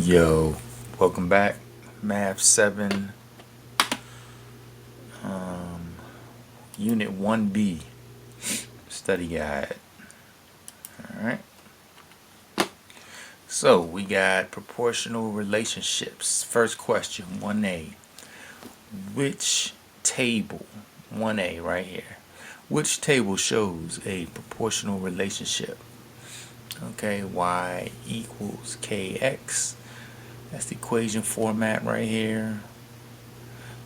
Yo, welcome back. Math 7, um, Unit 1B, study guide. Alright, so we got proportional relationships. First question, 1A. Which table, 1A right here, which table shows a proportional relationship? Okay, y equals kx. That's the equation format right here.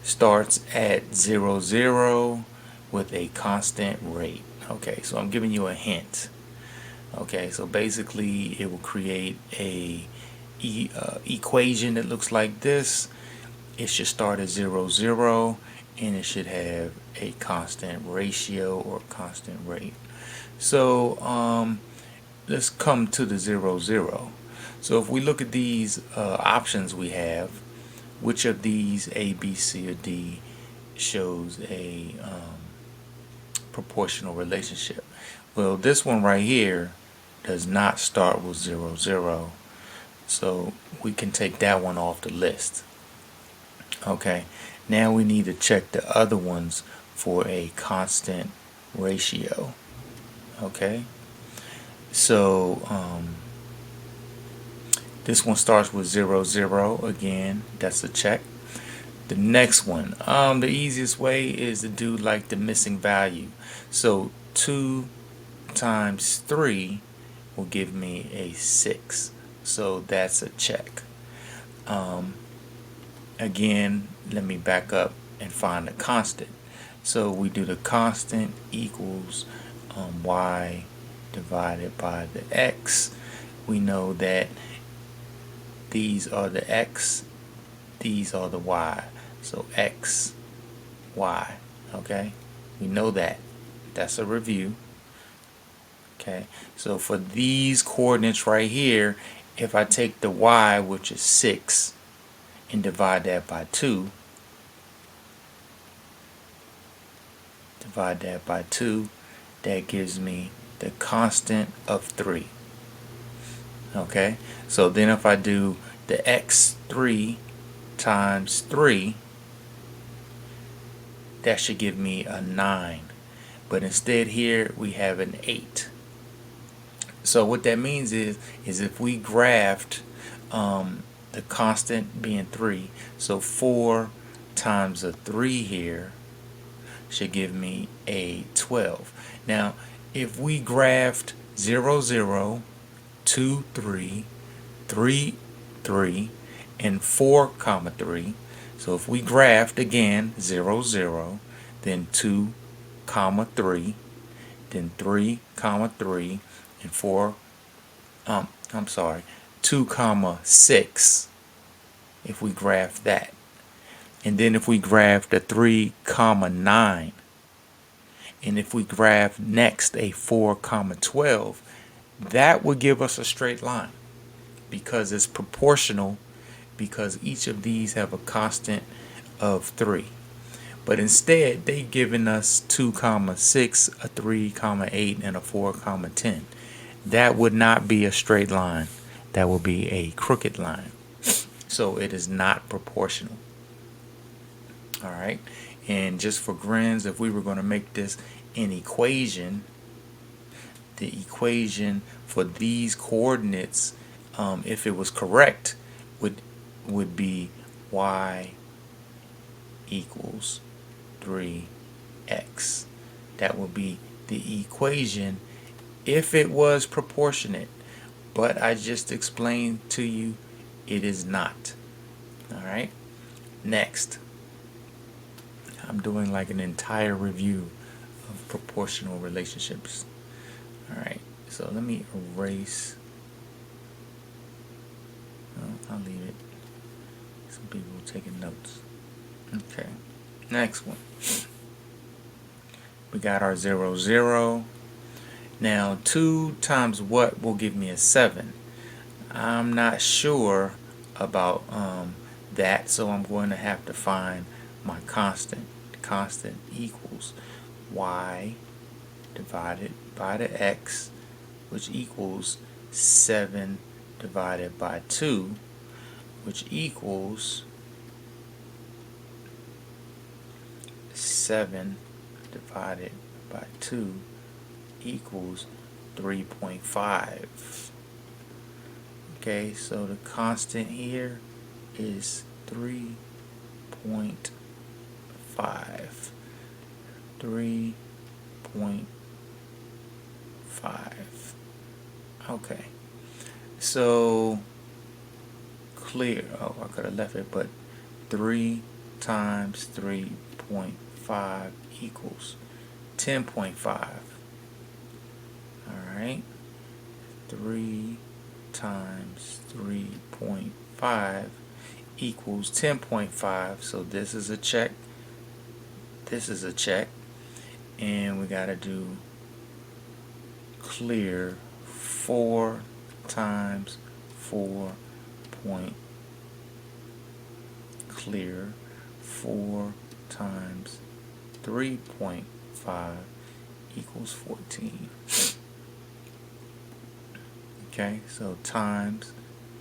Starts at 0, 0 with a constant rate. Okay, so I'm giving you a hint. Okay, so basically it will create a equation that looks like this. It should start at 0, 0 and it should have a constant ratio or constant rate. So let's come to the 0, 0. So if we look at these options we have, which of these A, B, C, or D shows a proportional relationship? Well, this one right here does not start with 0, 0. So we can take that one off the list. Okay, now we need to check the other ones for a constant ratio. Okay, so this one starts with 0, 0. Again, that's a check. The next one, the easiest way is to do like the missing value. So 2 times 3 will give me a 6. So that's a check. Again, let me back up and find the constant. So we do the constant equals y divided by the x. We know that these are the x, these are the y. So x, y. Okay, we know that. That's a review. Okay, so for these coordinates right here, if I take the y, which is 6, and divide that by 2, that gives me the constant of 3. Okay, so then if I do the x3 times 3, that should give me a 9. But instead here we have an 8. So what that means is if we graphed the constant being 3, so 4 times a 3 here should give me a 12. Now if we graphed 0, 0, 2, 3, 3, 3, and 4 comma 3, so if we graphed again 0, 0, then 2 comma 3, then 3 comma 3, and 4 I'm sorry, 2 comma 6, if we graph that. And then if we graph the 3 comma 9, and if we graph next a 4 comma 12, that would give us a straight line because it's proportional, because each of these have a constant of 3. But instead they given us 2 comma 6, a 3 comma 8, and a 4 comma 10. That would not be a straight line. That would be a crooked line. So it is not proportional. Alright, and just for grins, if we were going to make this an equation, the equation for these coordinates, if it was correct, would be y equals 3x. That would be the equation if it was proportionate. But I just explained to you it is not. Alright, next. I'm doing like an entire review of proportional relationships. Alright, so let me erase. I'll leave it. Some people taking notes. Okay, next one. We got our 0, 0. Now 2 times what will give me a 7? I'm not sure about that, so I'm going to have to find my constant. The constant equals y divided by the x, which equals 7 divided by 2. which equals 7 divided by 2 equals 3.5. Okay, so the constant here is 3.5. 3.5. Okay, so clear. Oh, I could have left it, but 3 times 3.5 equals 10.5. Alright, 3 times 3.5 equals 10.5. So this is a check. This is a check. And we got to do clear 4 times 4 point clear 4 times 3.5 equals 14. Okay, so times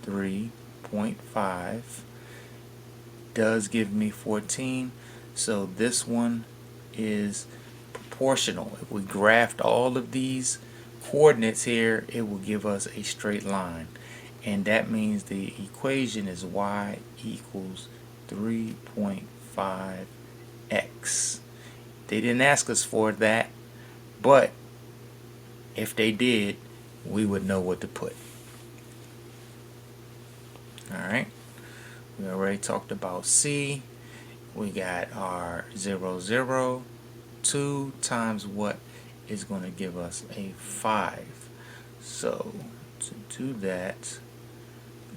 3.5 does give me 14. So this one is proportional. If we graphed all of these coordinates here, it will give us a straight line. And that means the equation is y equals 3.5x. They didn't ask us for that, but if they did, we would know what to put. Alright, we already talked about C. We got our 0, 0. 2 times what is going to give us a 5. So to do that,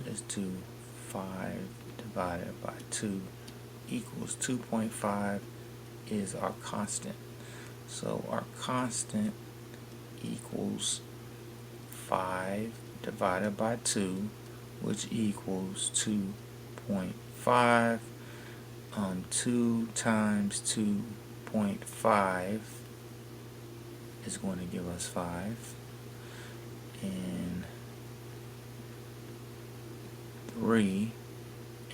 let's do 5 divided by 2 equals 2.5 is our constant. So our constant equals 5 divided by 2, which equals 2.5. 2 times 2.5 is going to give us 5. And 3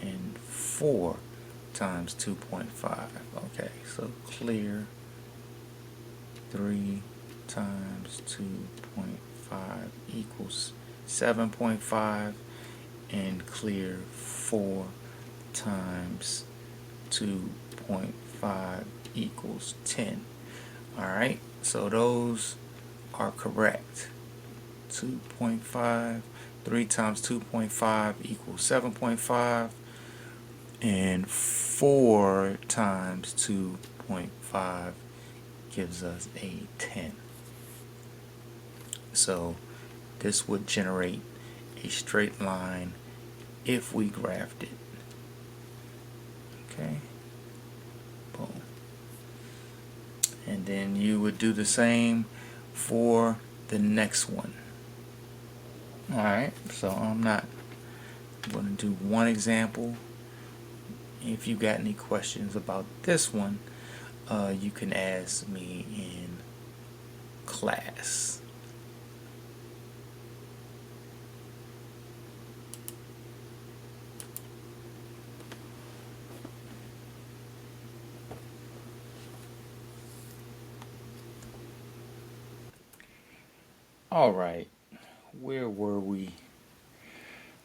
and 4 times 2.5. Okay, so clear 3 times 2.5 equals 7.5, and clear 4 times 2.5 equals 10. Alright, so those are correct. 2.5, 3 times 2.5 equals 7.5, and 4 times 2.5 gives us a 10. So this would generate a straight line if we graphed it. Okay, boom. And then you would do the same for the next one. Alright, so I'm going to do one example. If you got any questions about this one, you can ask me in class. Alright, where were we?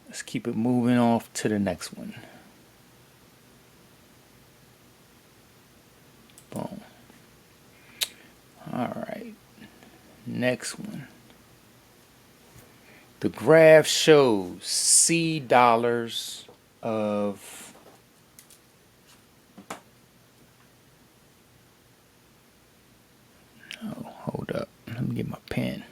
Let's keep it moving off to the next one. Boom. Alright, next one. The graph shows C dollars of hold up. Let me get my pen.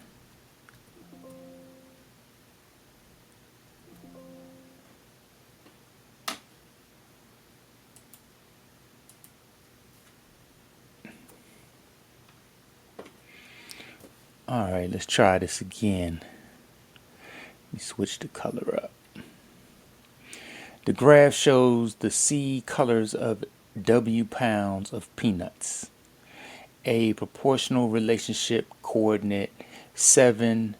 Alright, let's try this again. Let me switch the color up. The graph shows the C colors of W pounds of peanuts. A proportional relationship coordinate 7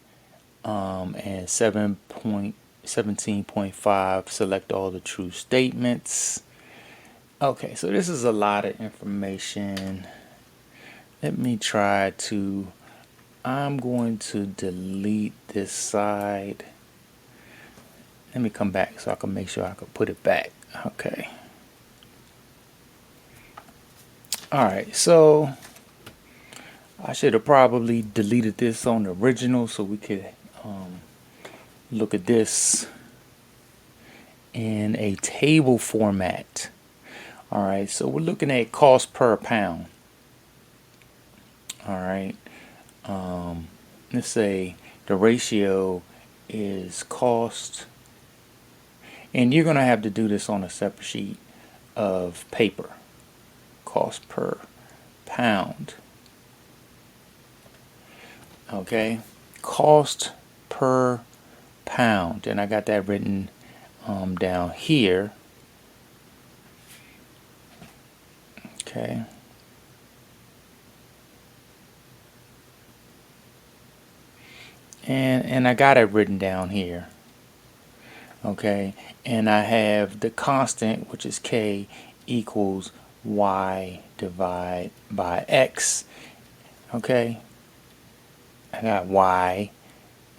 and 7.2 17.5, select all the true statements. Okay, so this is a lot of information. Let me try to, I'm going to delete this side. Let me come back so I can make sure I can put it back. Okay. Alright, so I should have probably deleted this on the original so we could look at this in a table format. Alright, so we're looking at cost per pound. Alright, let's say the ratio is cost, and you're going to have to do this on a separate sheet of paper. Cost per pound. Okay, cost per pound, and I got that written down here. Okay, and I got it written down here. Okay, and I have the constant, which is K, equals Y divided by X. Okay, I got Y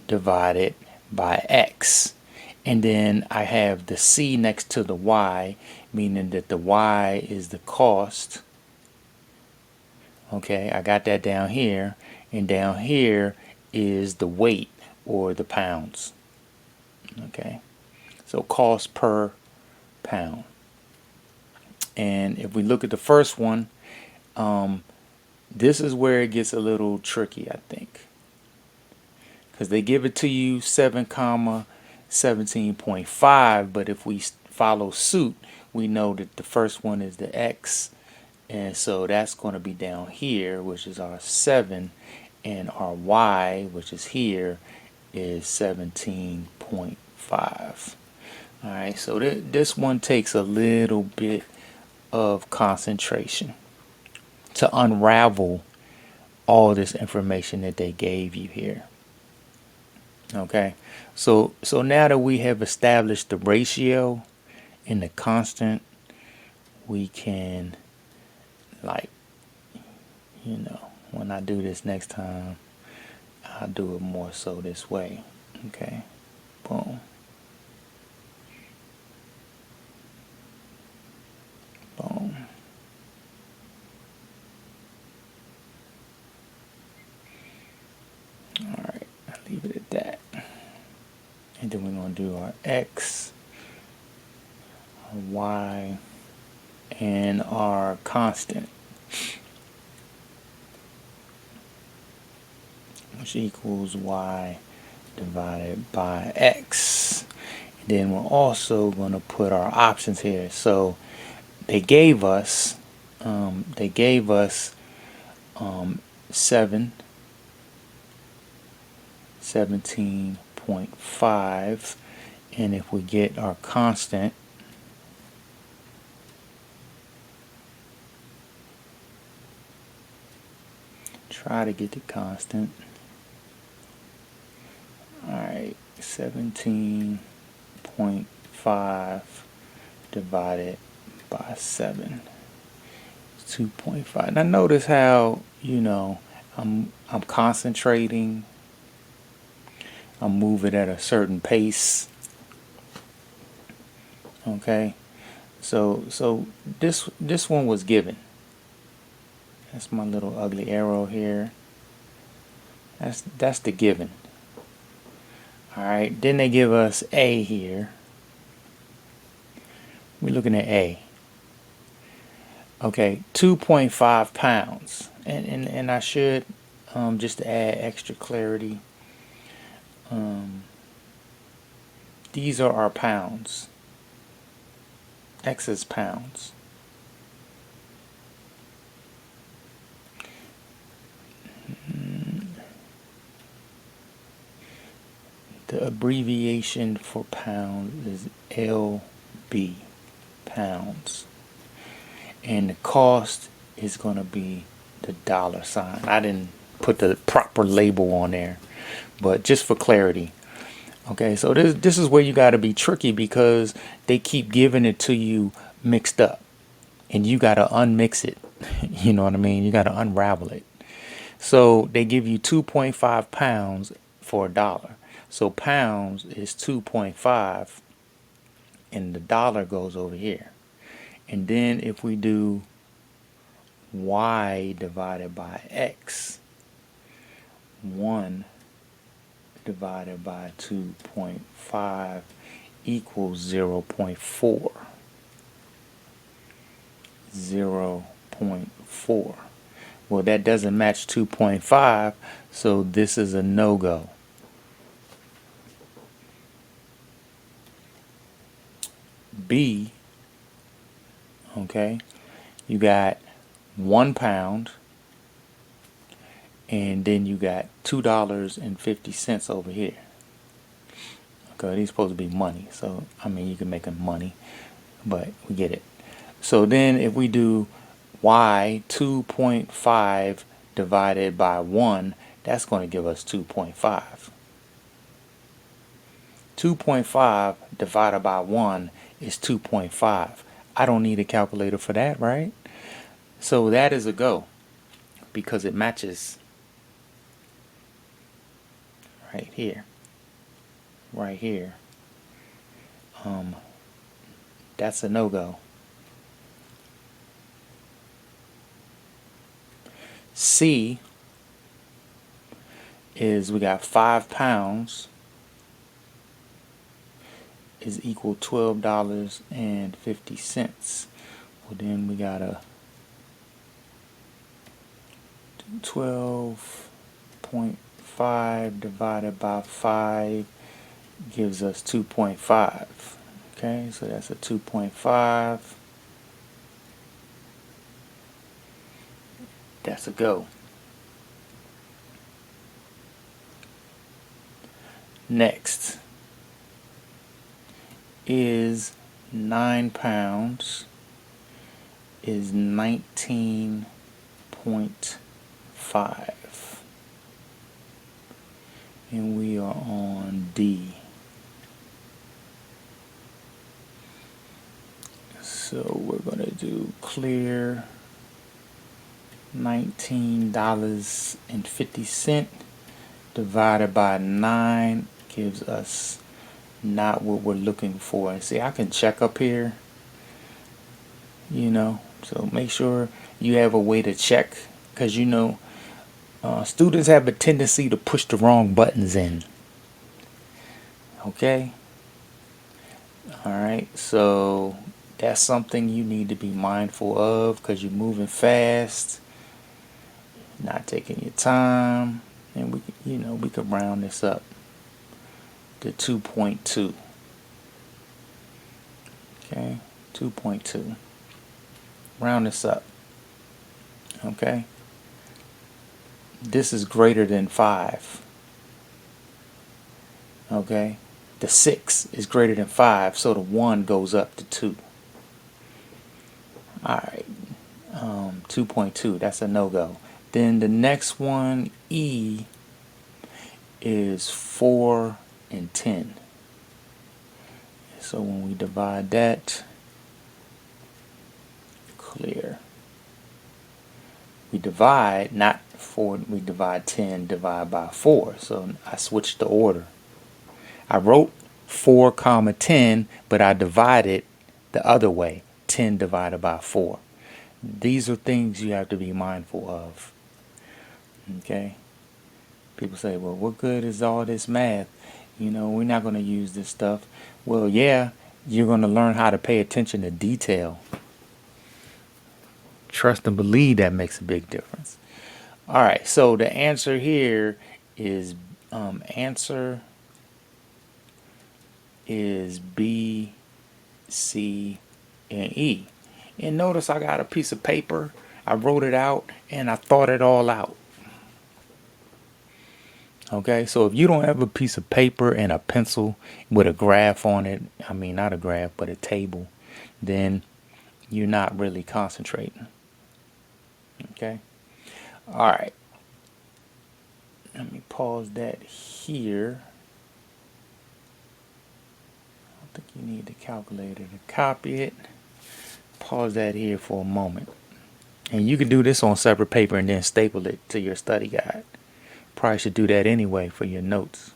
divided by X, and then I have the C next to the Y, meaning that the Y is the cost. Okay, I got that down here, and down here is the weight, or the pounds. Okay, so cost per pound. And if we look at the first one, this is where it gets a little tricky, I think, because they give it to you 7 comma 17.5, but if we follow suit, we know that the first one is the X, and so that's going to be down here, which is our 7, and our Y, which is here, is 17.5. Alright, so this one takes a little bit of concentration to unravel all this information that they gave you here. Okay, so now that we have established the ratio and the constant, we can, like, you know, when I do this next time, I'll do it more so this way. Okay, boom, boom. Alright, I'll leave it at that. And then we're going to do our X, our Y, and our constant, which equals Y divided by X. And then we're also going to put our options here. So they gave us 17.5, and if we get our constant, try to get the constant. Alright, 17.5 divided by 7, 2.5. Now notice how, you know, I'm concentrating, I'm moving at a certain pace. Okay, so this one was given. That's my little ugly arrow here. That's the given. Alright, then they give us A here. We're looking at A. Okay, 2.5 pounds. And I should, just to add extra clarity, these are our pounds. X is pounds. The abbreviation for pound is LB, pounds. And the cost is going to be the $sign. I didn't put the proper label on there, but just for clarity, Okay, so this is where you got to be tricky because they keep giving it to you mixed up, and you got to unmix it. You know what I mean? You got to unravel it. So they give you 2.5 pounds for $1. So pounds is 2.5, and the dollar goes over here. And then if we do y divided by x, 1 divided by 2.5 equals 0.4. 0.4. Well, that doesn't match 2.5, so this is a no-go. B, okay, you got 1 pound, and then you got $2.50 over here. Okay, these supposed to be money, so I mean you can make them money, but we get it. So then if we do y 2.5 divided by 1, that's going to give us 2.5. 2.5 divided by 1 is 2.5. I don't need a calculator for that, right? So that is a go because it matches right here. Right here. That's a no-go. C is we got 5 pounds is equal $12.50. Well, then we got a 12.5 divided by 5 gives us 2.5. Okay, so that's a 2.5. That's a go. Next is 9 pounds is 19.5. And we are on D. So we're going to do clear $19.50 divided by 9 gives us not what we're looking for. And see, I can check up here, so make sure you have a way to check, because students have a tendency to push the wrong buttons in. Okay, all right, so that's something you need to be mindful of because you're moving fast, not taking your time, and we could round this up to 2.2. Okay, 2.2. Round this up. Okay, this is greater than 5. Okay, the 6 is greater than 5, so the 1 goes up to 2. Alright, 2.2, that's a no-go. Then the next one, E, is 4 and 10. So when we divide that, clear. We divide, not 4, we divide 10, divide by 4. So I switched the order. I wrote 4 comma 10, but I divided the other way, 10 divided by 4. These are things you have to be mindful of. Okay? People say, well, what good is all this math? We're not going to use this stuff. Well, yeah, you're going to learn how to pay attention to detail. Trust and believe that makes a big difference. All right, so the answer here is answer is B, C, and E. And notice I got a piece of paper. I wrote it out and I thought it all out. Okay, so if you don't have a piece of paper and a pencil with a graph on it, I mean not a graph but a table, then you're not really concentrating. Okay, all right, let me pause that here. think you need the calculator to copy it. Pause that here for a moment. And you can do this on separate paper and then staple it to your study guide. Probably should do that anyway for your notes.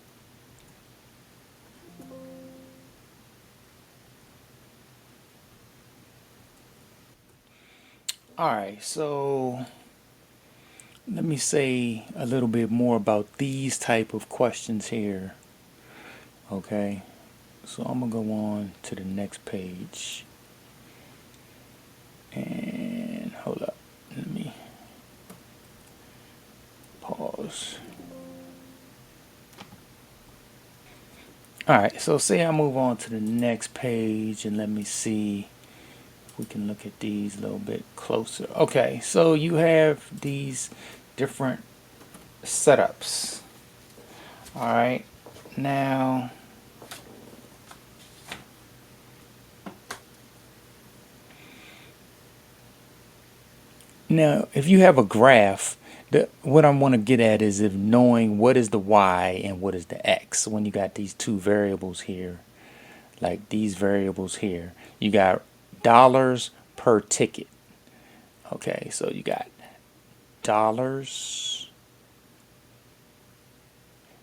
Alright, so let me say a little bit more about these type of questions here. Okay, so I'm gonna go on to the next page. And hold up, let me pause. Alright, so say I move on to the next page and let me see if we can look at these a little bit closer. Okay, so you have these different setups. Alright, now if you have a graph, what I want to get at is if knowing what is the y and what is the x. When you got these two variables here, like these variables here, you got dollars per ticket. Okay, so you got dollars,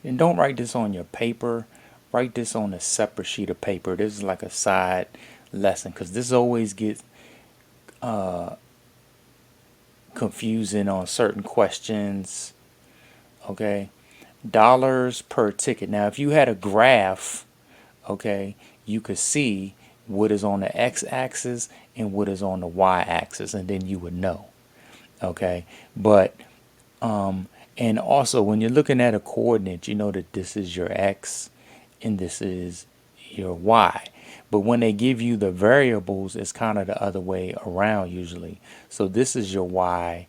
and don't write this on your paper. Write this on a separate sheet of paper. This is like a side lesson because this always gets confusing on certain questions. Okay, dollars per ticket. Now if you had a graph, okay, you could see what is on the x-axis and what is on the y-axis, and then you would know. Okay, but and also when you're looking at a coordinate, you know that this is your x and this is your y. But when they give you the variables, it's kind of the other way around usually. So this is your y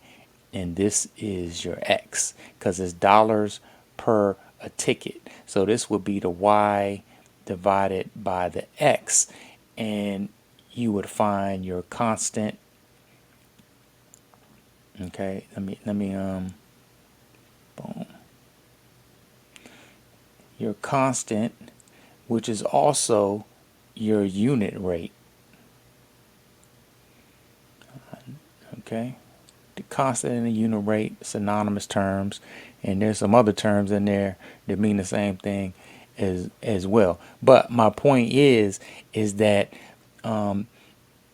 and this is your x because it's dollars per a ticket. So this would be the y divided by the x, and you would find your constant. Okay, let me boom. Your constant, which is also your unit rate. Okay, the constant and the unit rate, synonymous terms, and there's some other terms in there that mean the same thing as well. But my point is that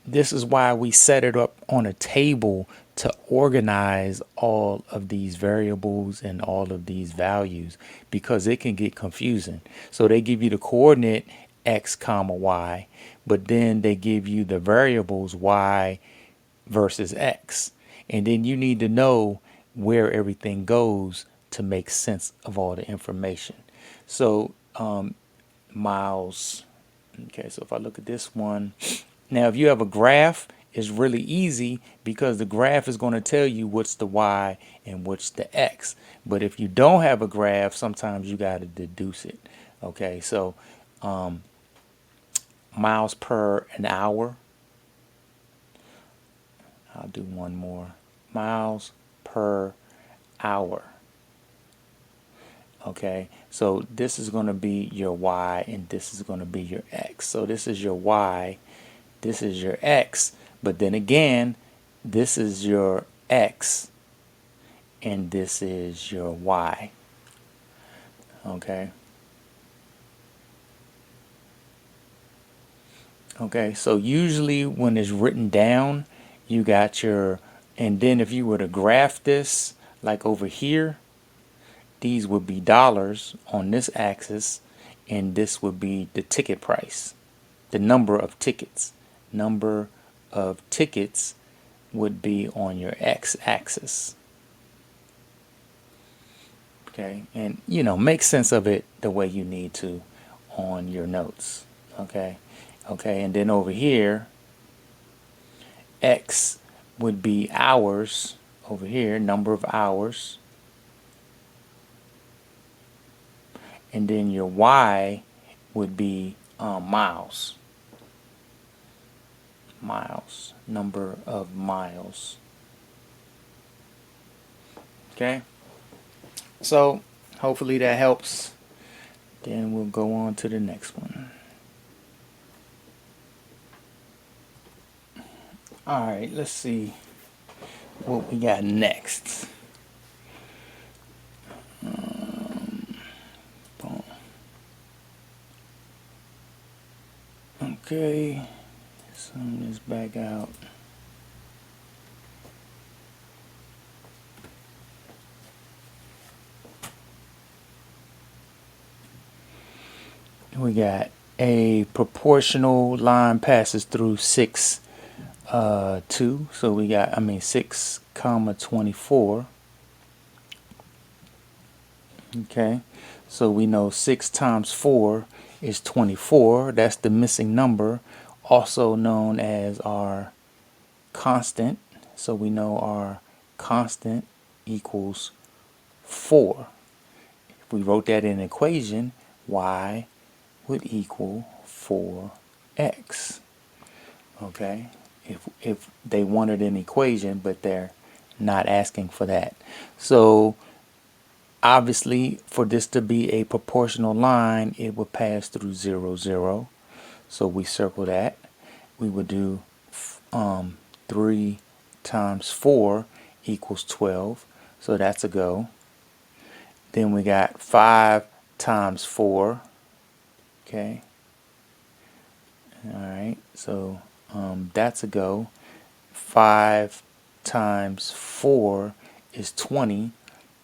this is why we set it up on a table to organize all of these variables and all of these values, because it can get confusing. So they give you the coordinate x comma y, but then they give you the variables y versus x, and then you need to know where everything goes to make sense of all the information. So miles. Okay, so if I look at this one, now if you have a graph, it's really easy because the graph is going to tell you what's the y and what's the x. But if you don't have a graph, sometimes you got to deduce it. Okay, so miles per an hour. I'll do one more. Miles per hour. Okay, so this is going to be your y and this is going to be your x. So this is your y, this is your x, but then again, this is your x and this is your y. Okay. Okay, so usually when it's written down, you got your, and then if you were to graph this, like over here, these would be dollars on this axis, and this would be the ticket price, the number of tickets. Number of tickets would be on your x-axis. Okay, and make sense of it the way you need to on your notes. Okay, and then over here, x would be hours over here, number of hours. And then your y would be miles. Miles, number of miles. Okay, so hopefully that helps. Then we'll go on to the next one. All right, let's see what we got next. Boom. Okay, zoom this back out. We got a proportional line passes through 6, 2. So we got, 6, comma 24. Okay, so we know 6 times 4 is 24. That's the missing number, also known as our constant. So we know our constant equals 4. If we wrote that in an equation, y would equal 4x. Okay, if they wanted an equation, but they're not asking for that. So obviously, for this to be a proportional line, it would pass through 0, 0. So we circle that. We would do 3 times 4 equals 12. So that's a go. Then we got 5 times 4. Okay. All right. So that's a go. 5 times 4 is 20.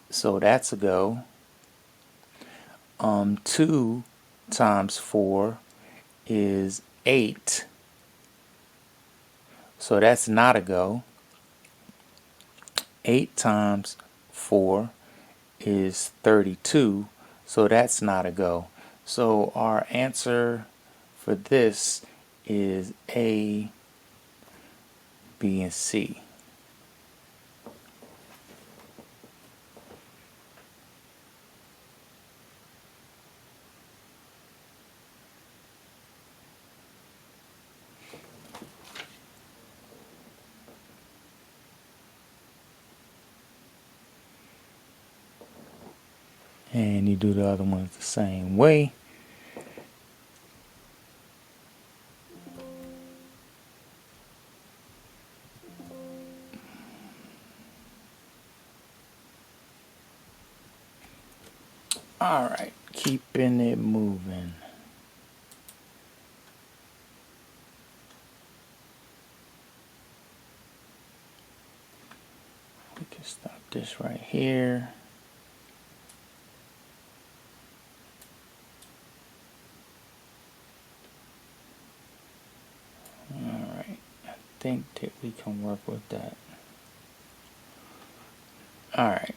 So that's a go. 2 times 4 is 8. So that's not a go. 8 times 4 is 32. So that's not a go. So our answer for this is A, B, and C. And you do the other ones the same way. All right, keeping it moving. We can stop this right here. All right, I think that we can work with that. All right.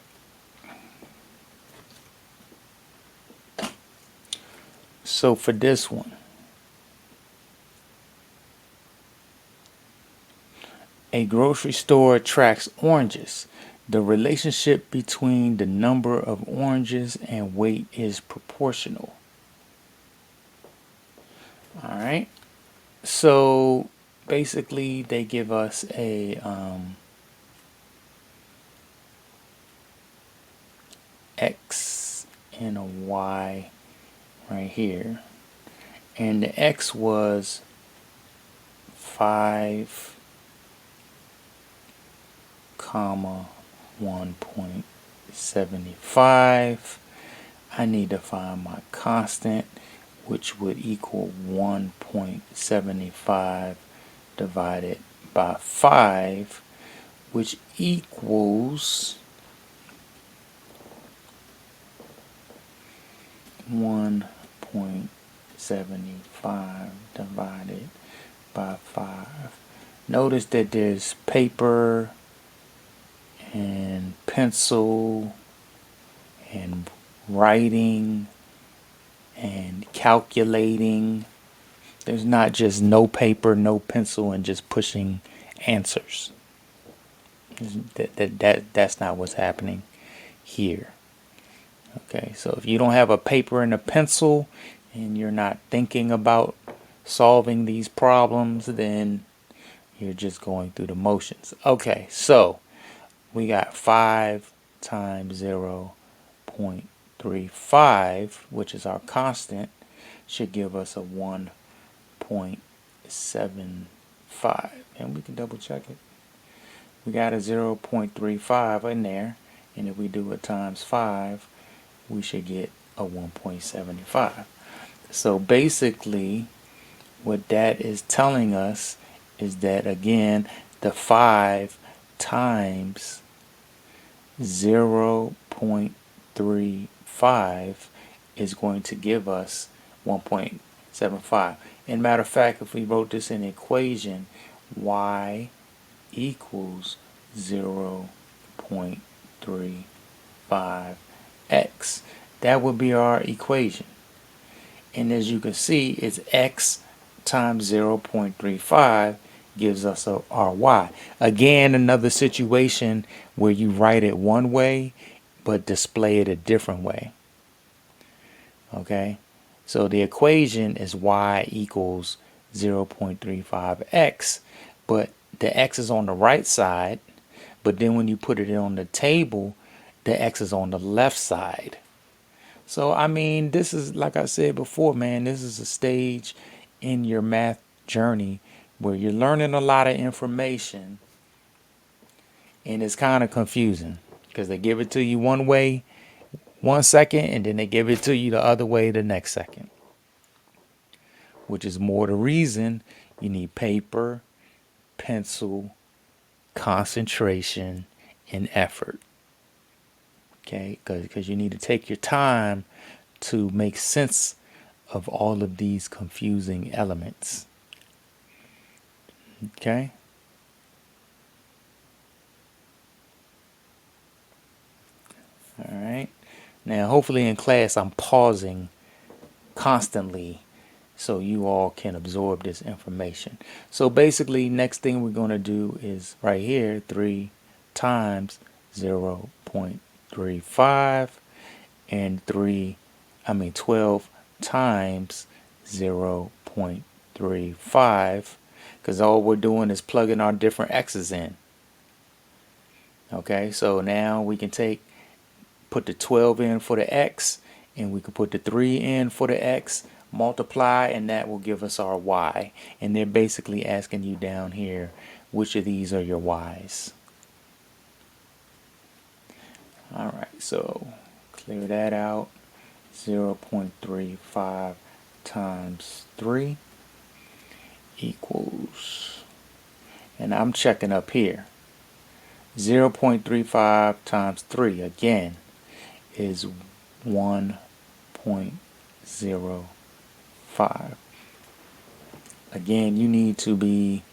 So for this one, a grocery store tracks oranges. The relationship between the number of oranges and weight is proportional. All right. So basically, they give us a X and a Y right here. And the X was 5, comma 1.75. I need to find my constant, which would equal 1.75 divided by 5, which equals 1.75 divided by 5. Notice that there's paper and pencil and writing and calculating. There's not just no paper, no pencil, and just pushing answers. That's not what's happening here. Okay, so if you don't have a paper and a pencil and you're not thinking about solving these problems, then you're just going through the motions. Okay, so we got 5 times 0.35, which is our constant, should give us a 1.75. 5. And we can double check it. We got a 0.35 in there, and if we do it times 5, we should get a 1.75. So basically, what that is telling us is that, again, the 5 times 0.35 is going to give us 1.75. And matter of fact, if we wrote this in equation, y equals 0.35x. That would be our equation. And as you can see, it's x times 0.35 gives us our y. Again, another situation where you write it one way but display it a different way. Okay, so the equation is y equals 0.35x, but the x is on the right side, but then when you put it on the table, the x is on the left side. So I mean, this is, like I said before, man, this is a stage in your math journey where you're learning a lot of information, and it's kind of confusing because they give it to you one way 1 second, and then they give it to you the other way the next second, which is more the reason you need paper, pencil, concentration, and effort. Okay, because you need to take your time to make sense of all of these confusing elements. Okay. All right. Now, hopefully in class, I'm pausing constantly so you all can absorb this information. So basically, next thing we're going to do is right here, 3 times 0.35 and 12 times 0.35, because all we're doing is plugging our different x's in. Okay, so now we can put the 12 in for the x, and we can put the 3 in for the x, multiply, and that will give us our y. And they're basically asking you down here, which of these are your y's? All right, so clear that out. 0.35 times 3 equals, and I'm checking up here, 0.35 times 3 again is 1.05. Again, you need to be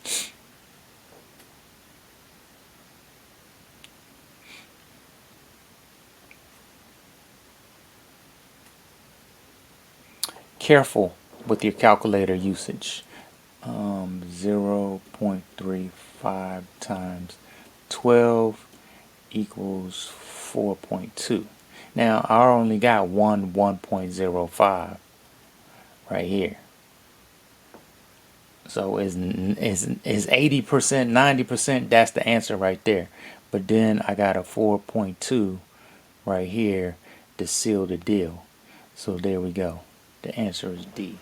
careful with your calculator usage. 0.35 times 12 equals 4.2. Now, I only got 1.05 right here. So is 80%, 90%, that's the answer right there. But then I got a 4.2 right here to seal the deal. So there we go. The answer is D.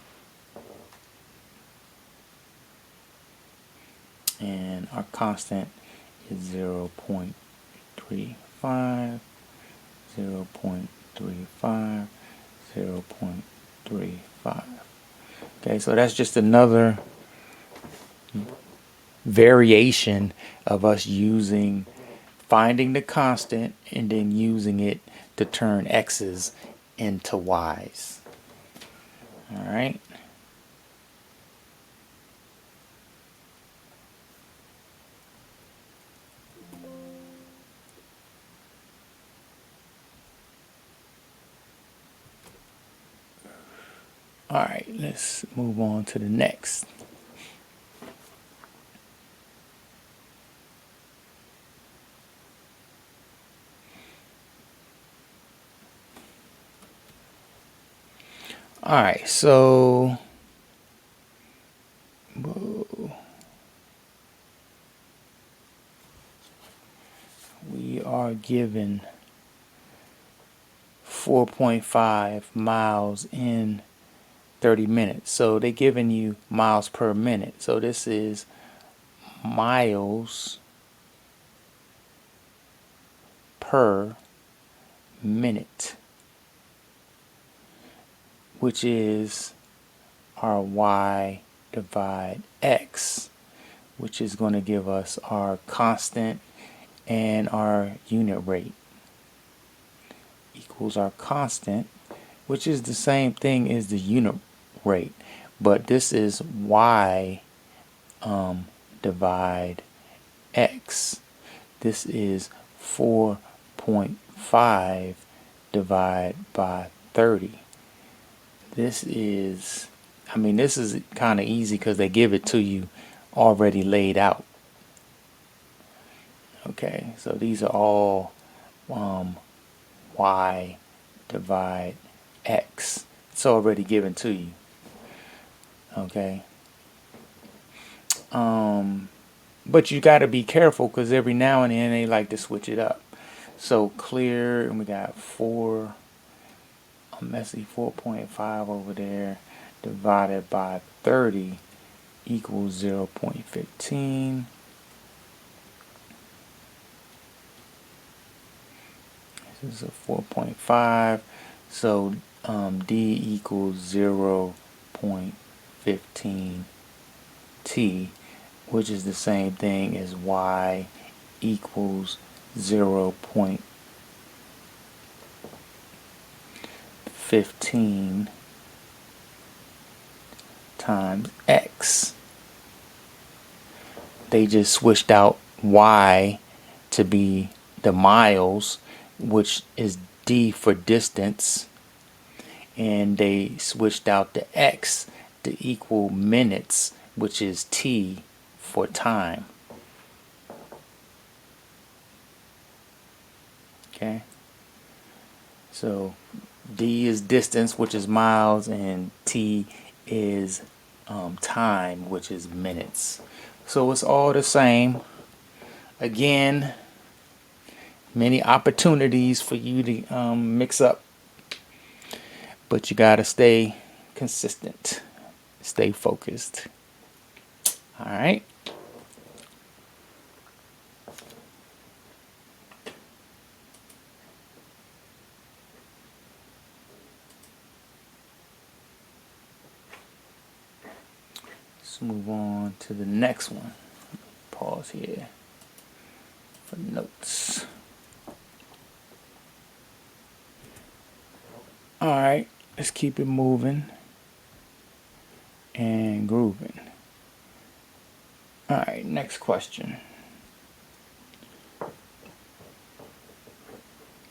And our constant is 0.35, 0.35, 0.35. Okay, so that's just another variation of us finding the constant and then using it to turn x's into y's. All right. All right, let's move on to the next. All right, so we are given 4.5 miles in 30 minutes. So they're giving you miles per minute. So this is miles per minute, which is our y divide x, which is going to give us our constant and our unit rate, equals our constant, which is the same thing as the unit rate, but this is y divide x. This is 4.5 divided by 30. This is, I mean, this is kind of easy because they give it to you already laid out. Okay, so these are all y divide x. It's already given to you. Okay. But you got to be careful because every now and then they like to switch it up. So clear, and we got 4.5 over there divided by 30 equals 0.15. This is a 4.5. So D equals 0.15 T, which is the same thing as Y equals 0.15 times X. They just switched out Y to be the miles, which is D for distance, and they switched out the X to equal minutes, which is T for time. Okay, so D is distance, which is miles, and T is time, which is minutes. So it's all the same. Again, many opportunities for you to mix up, but you gotta stay consistent, stay focused. All right. Let's move on to the next one. Pause here for notes. All right, let's keep it moving and grooving. All right, next question.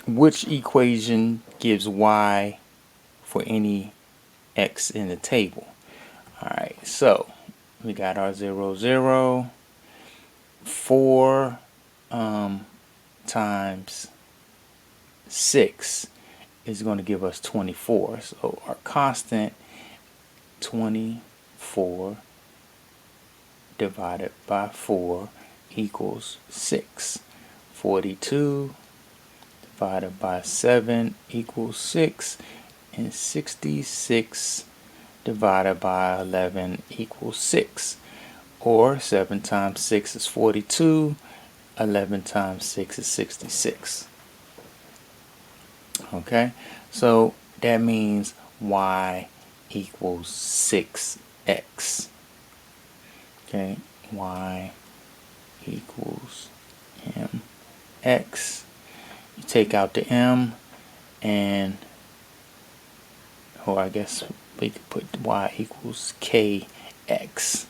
Which equation gives y for any x in the table? All right, so we got our 0, 0. 4 times 6 is going to give us 24. So our constant, 24 divided by 4 equals 6. 42 divided by 7 equals 6. And 66 divided by 11 equals 6. Or 7 times 6 is 42. 11 times 6 is 66. Okay, so that means y equals 6x. Okay, y equals mx. You take out the m, and, or I guess we could put y equals kx.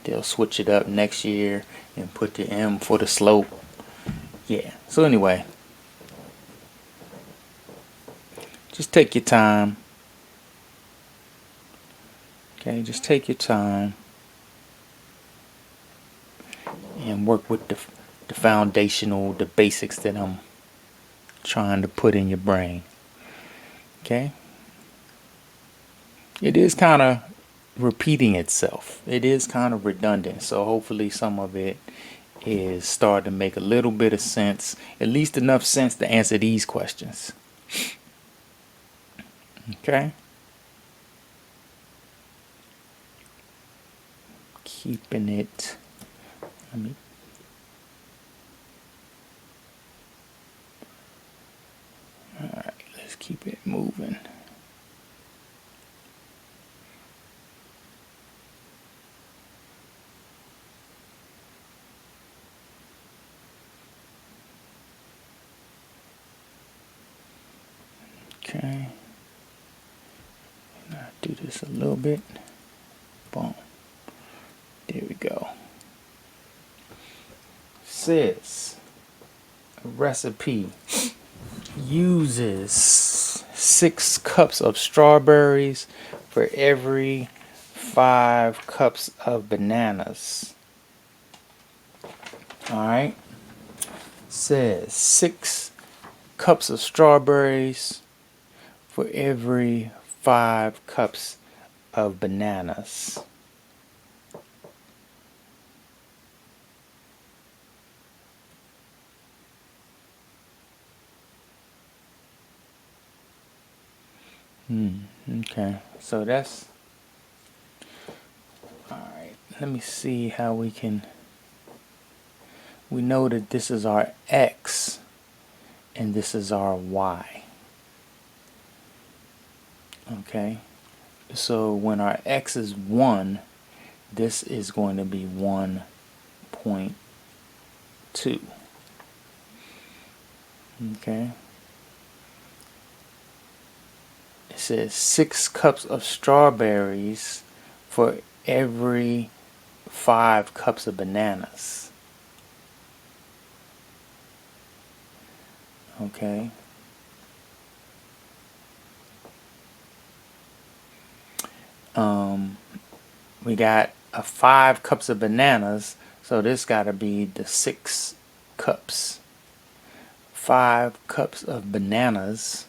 They'll switch it up next year and put the m for the slope. Yeah, so anyway, just take your time. Okay, just take your time and work with the foundational, the basics that I'm trying to put in your brain. Okay, it is kind of repeating itself. It is kind of redundant, so hopefully some of it is starting to make a little bit of sense, at least enough sense to answer these questions. Okay. keeping it. Let me. All right, let's keep it moving. Okay. I'll do this a little bit. Boom. There we go. Says a recipe uses 6 cups of strawberries for every 5 cups of bananas. Alright. Says 6 cups of strawberries for every 5 cups of bananas. Okay, so that's alright. Let me see how we can. We know that this is our X and this is our Y. Okay, so when our X is 1, this is going to be 1.2. Okay. It says 6 cups of strawberries for every 5 cups of bananas. Okay. We got 5 cups of bananas, so this got to be the 6 cups. 5 cups of bananas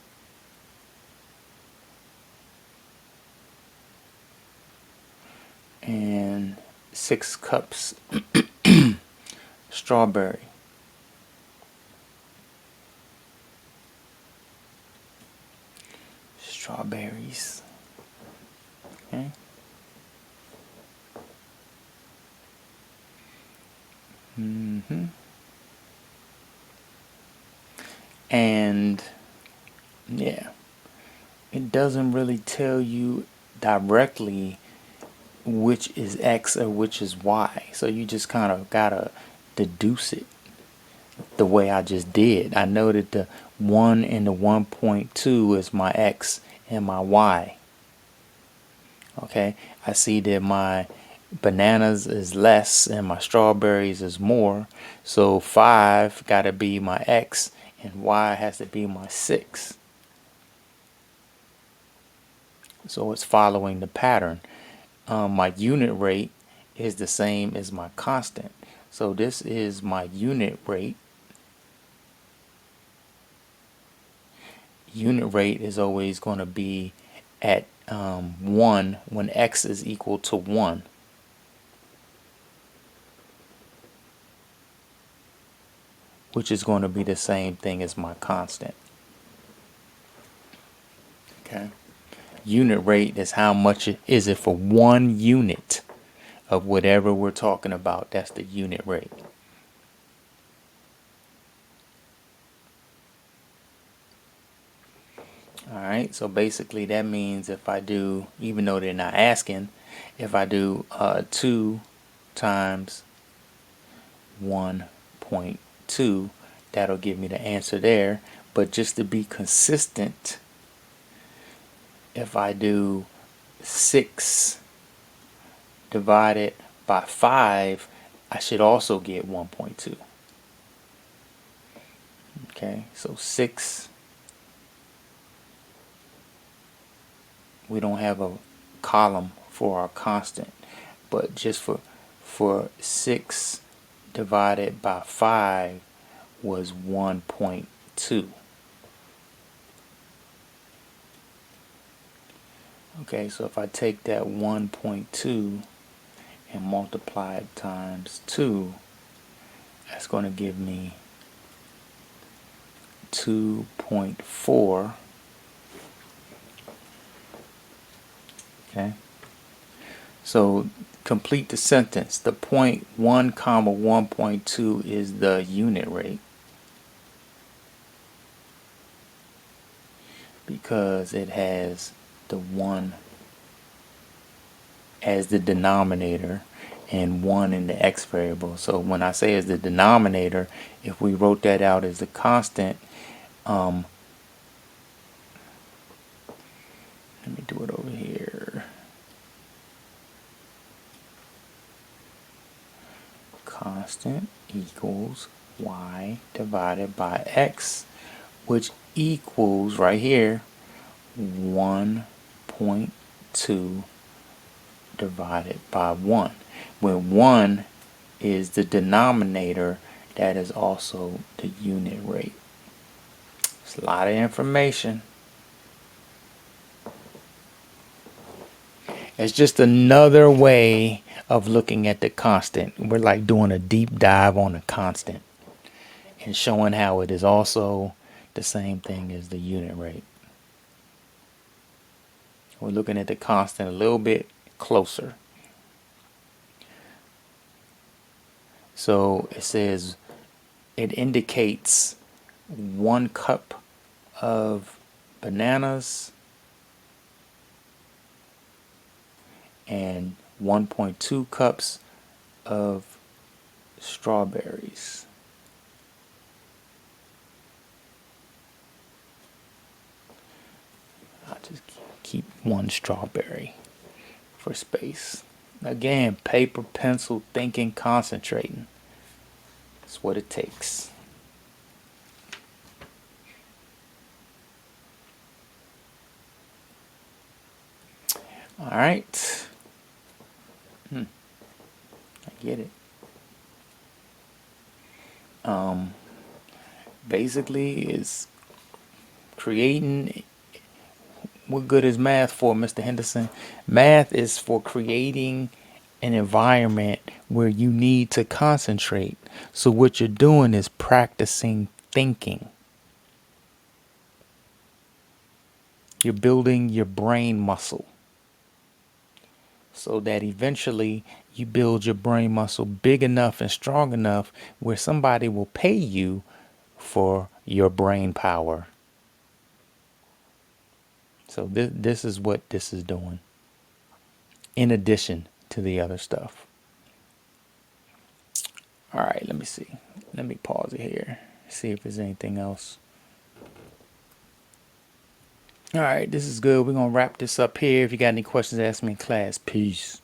and 6 cups strawberry. Strawberries. Okay. And yeah, it doesn't really tell you directly which is X or which is Y. So you just kind of gotta deduce it the way I just did. I know that the 1 and the 1.2 is my X and my Y. Okay, I see that my bananas is less and my strawberries is more. So 5 gotta be my X and Y has to be my 6. So it's following the pattern. My unit rate is the same as my constant. So this is my unit rate. Unit rate is always going to be at 1 when X is equal to 1. Which is going to be the same thing as my constant. Okay. Unit rate is how much is it for 1 unit of whatever we're talking about. That's the unit rate. Alright, so basically that means if I do, even though they're not asking, if I do 2 times 1.2, that'll give me the answer there. But just to be consistent, if I do 6 divided by 5, I should also get 1.2. Okay, so 6, we don't have a column for our constant, but just for 6 divided by 5 was 1.2. Okay, so if I take that 1.2 and multiply it times 2, that's going to give me 2.4. Okay, so complete the sentence. The point 1 comma 1.2 is the unit rate because it has the 1 as the denominator and 1 in the x variable. So when I say as the denominator, if we wrote that out as the constant, let me do it over here. Constant equals y divided by x, which equals right here 1.2 divided by 1. When 1 is the denominator, that is also the unit rate. It's a lot of information. It's just another way of looking at the constant. We're like doing a deep dive on a constant and showing how it is also the same thing as the unit rate. We're looking at the constant a little bit closer. So it says it indicates 1 cup of bananas and 1.2 cups of strawberries. I'll just keep 1 strawberry for space. Again, paper, pencil, thinking, concentrating. That's what it takes. All right. I get it. Basically, it's creating. What good is math for, Mr. Henderson? Math is for creating an environment where you need to concentrate. So what you're doing is practicing thinking. You're building your brain muscle so that eventually you build your brain muscle big enough and strong enough where somebody will pay you for your brain power. So this is what this is doing in addition to the other stuff. All right, let me see. Let me pause it here. See if there's anything else. All right, this is good. We're going to wrap this up here. If you got any questions, ask me in class. Peace.